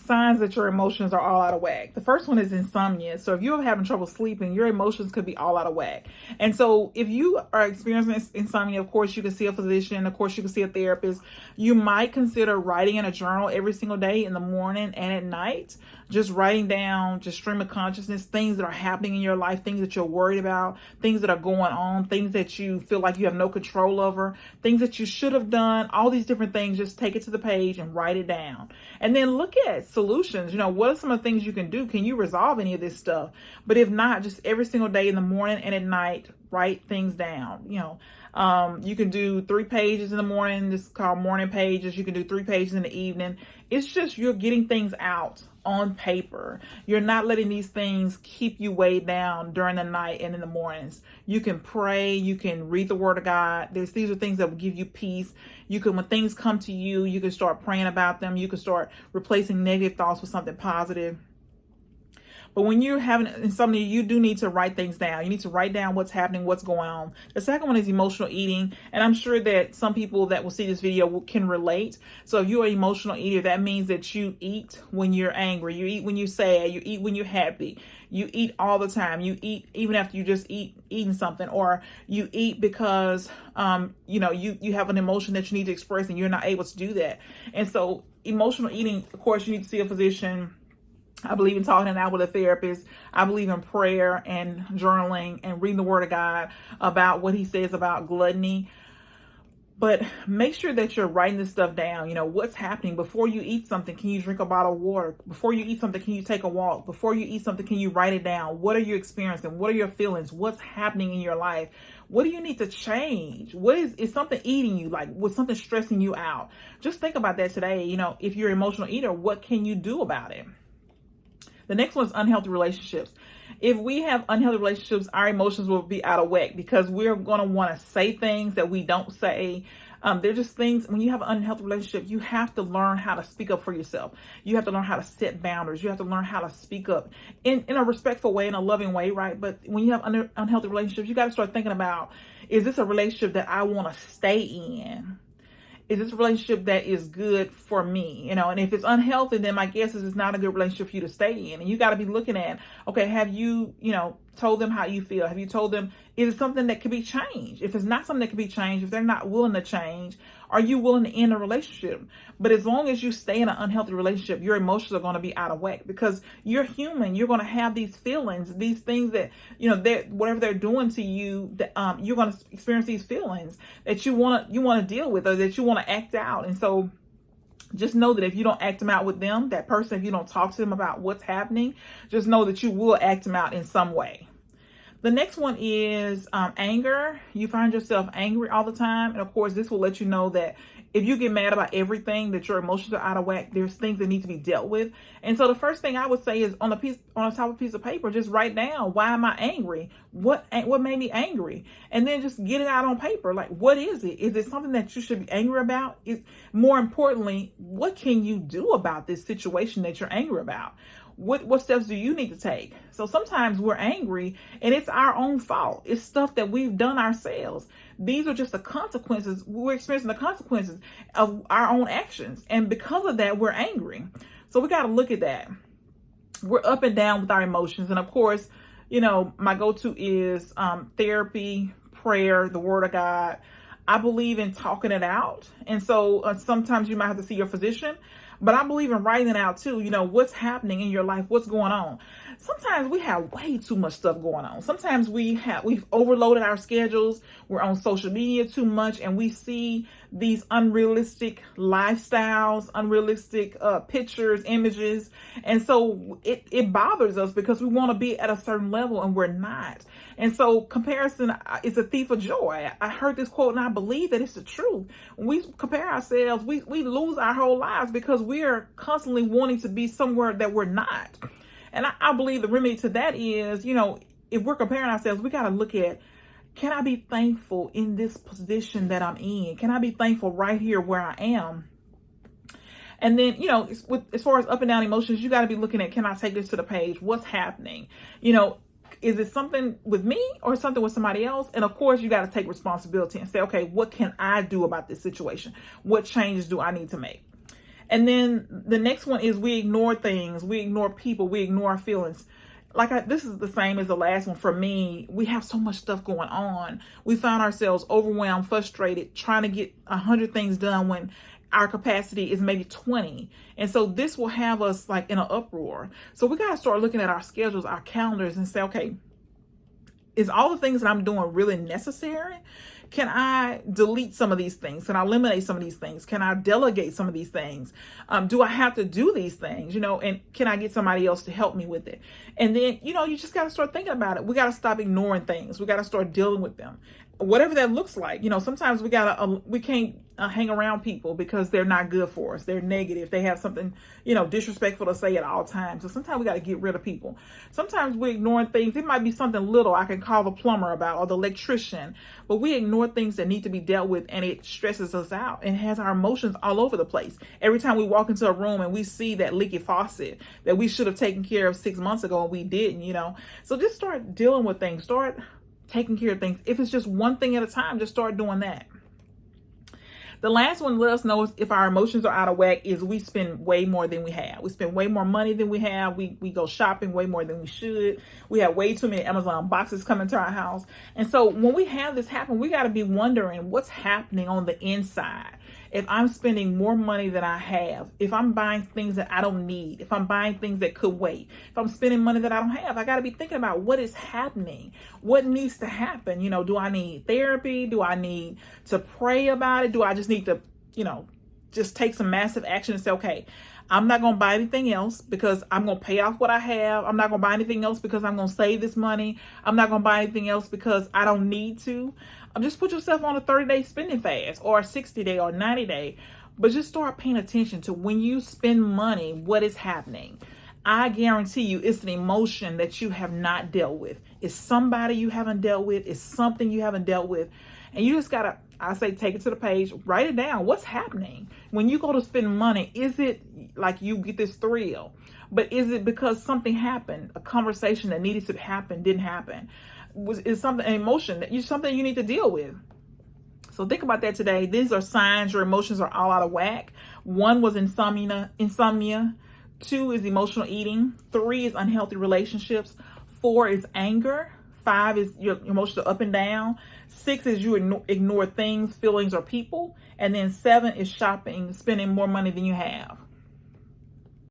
signs that your emotions are all out of whack. The first one is insomnia. So if you're having trouble sleeping, your emotions could be all out of whack. And so if you are experiencing insomnia, of course, you can see a physician. Of course, you can see a therapist. You might consider writing in a journal every single day in the morning and at night. Just writing down, just stream of consciousness, things that are happening in your life, things that you're worried about, things that are going on, things that you feel like you have no control over, things that you should have done, all these different things. Just take it to the page and write it down. And then look at solutions. What are some of the things you can do? Can you resolve any of this stuff? But if not, just every single day in the morning and at night, write things down. You can do 3 pages in the morning. This is called morning pages. You can do 3 pages in the evening. It's just you're getting things out on paper. You're not letting these things keep you weighed down during the night and in the mornings. You can pray. You can read the Word of God. These are things that will give you peace. You can, when things come to you, you can start praying about them. You can start replacing negative thoughts with something positive. But when you're having insomnia, you do need to write things down. You need to write down what's happening, what's going on. The second one is emotional eating. And I'm sure that some people that will see this video can relate. So if you're an emotional eater, that means that you eat when you're angry. You eat when you're sad. You eat when you're happy. You eat all the time. You eat even after you just eating something, or you eat because, you have an emotion that you need to express and you're not able to do that. And so emotional eating, of course, you need to see a physician. I believe in talking it out with a therapist. I believe in prayer and journaling and reading the Word of God about what He says about gluttony. But make sure that you're writing this stuff down. What's happening before you eat something. Can you drink a bottle of water? Before you eat something, can you take a walk? Before you eat something, can you write it down? What are you experiencing? What are your feelings? What's happening in your life? What do you need to change? What is something eating you? Like, was something stressing you out? Just think about that today. If you're an emotional eater, what can you do about it? The next one is unhealthy relationships. If we have unhealthy relationships, our emotions will be out of whack because we're going to want to say things that we don't say. They're just things. When you have an unhealthy relationship, you have to learn how to speak up for yourself. You have to learn how to set boundaries. You have to learn how to speak up in a respectful way, in a loving way, right? But when you have unhealthy relationships, you got to start thinking about, is this a relationship that I want to stay in? Is this a relationship that is good for me? And if it's unhealthy, then my guess is it's not a good relationship for you to stay in. And you got to be looking at, okay, have you, told them how you feel? Have you told them, is it something that can be changed? If it's not something that can be changed, if they're not willing to change, are you willing to end a relationship? But as long as you stay in an unhealthy relationship, your emotions are going to be out of whack because you're human. You're going to have these feelings, these things that, whatever they're doing to you, that you're going to experience these feelings that you want to deal with, or that you want to act out. And so just know that if you don't act them out with them, that person, if you don't talk to them about what's happening, just know that you will act them out in some way. The next one is anger. You find yourself angry all the time. And of course, this will let you know that if you get mad about everything, that your emotions are out of whack, there's things that need to be dealt with. And so the first thing I would say is on the top of a piece of paper, just write down, why am I angry? What made me angry? And then just get it out on paper. Like, what is it? Is it something that you should be angry about? More importantly, what can you do about this situation that you're angry about? What steps do you need to take? So sometimes we're angry and it's our own fault. It's stuff that we've done ourselves. These are just the consequences. We're experiencing the consequences of our own actions. And because of that, we're angry. So we got to look at that. We're up and down with our emotions. And of course, my go-to is therapy, prayer, the Word of God. I believe in talking it out. And so sometimes you might have to see your physician. But I believe in writing it out too. What's happening in your life, what's going on. Sometimes we have way too much stuff going on. Sometimes we've overloaded our schedules. We're on social media too much, and we see these unrealistic lifestyles, unrealistic pictures, images. And so it bothers us because we want to be at a certain level and we're not. And so comparison is a thief of joy. I heard this quote and I believe that it's the truth. When we compare ourselves, we lose our whole lives because we are constantly wanting to be somewhere that we're not. And I believe the remedy to that is, if we're comparing ourselves, we got to look at, can I be thankful in this position that I'm in? Can I be thankful right here where I am? And then, as far as up and down emotions, you got to be looking at, can I take this to the page? What's happening? Is it something with me or something with somebody else? And of course, you got to take responsibility and say, okay, what can I do about this situation? What changes do I need to make? And then the next one is we ignore things, we ignore people, we ignore our feelings. This is the same as the last one. For me, we have so much stuff going on. We find ourselves overwhelmed, frustrated, trying to get 100 things done when our capacity is maybe 20. And so this will have us like in an uproar. So we got to start looking at our schedules, our calendars, and say, okay, is all the things that I'm doing really necessary? Can I delete some of these things? Can I eliminate some of these things? Can I delegate some of these things? Do I have to do these things? And can I get somebody else to help me with it? And then, you just got to start thinking about it. We got to stop ignoring things. We got to start dealing with them. Whatever that looks like. Sometimes we can't hang around people because they're not good for us. They're negative. They have something, disrespectful to say at all times. So sometimes we got to get rid of people. Sometimes we're ignoring things. It might be something little I can call the plumber about or the electrician, but we ignore things that need to be dealt with, and it stresses us out and has our emotions all over the place. Every time we walk into a room and we see that leaky faucet that we should have taken care of 6 months ago and we didn't, So just start dealing with things. Start taking care of things. If it's just one thing at a time, just start doing that. The last one to let us know if our emotions are out of whack is we spend way more than we have. We spend way more money than we have. We go shopping way more than we should. We have way too many Amazon boxes coming to our house. And so when we have this happen, we got to be wondering what's happening on the inside. If I'm spending more money than I have, if I'm buying things that I don't need, if I'm buying things that could wait, if I'm spending money that I don't have, I got to be thinking about what is happening, what needs to happen. Do I need therapy? Do I need to pray about it? Do I just need to, just take some massive action and say, okay, I'm not going to buy anything else because I'm going to pay off what I have. I'm not going to buy anything else because I'm going to save this money. I'm not going to buy anything else because I don't need to. Just put yourself on a 30-day spending fast or a 60-day or 90-day. But just start paying attention to when you spend money, what is happening. I guarantee you it's an emotion that you have not dealt with. It's somebody you haven't dealt with. It's something you haven't dealt with. And you just got to, I say, take it to the page, write it down. What's happening? When you go to spend money, is it like you get this thrill? But is it because something happened? A conversation that needed to happen didn't happen? Is something, an emotion that something you need to deal with? So think about that today. These are signs your emotions are all out of whack. 1 was insomnia. 2 is emotional eating. 3 is unhealthy relationships. 4 is anger. 5 is your emotions are up and down. 6 is you ignore things, feelings, or people. And then 7 is shopping, spending more money than you have.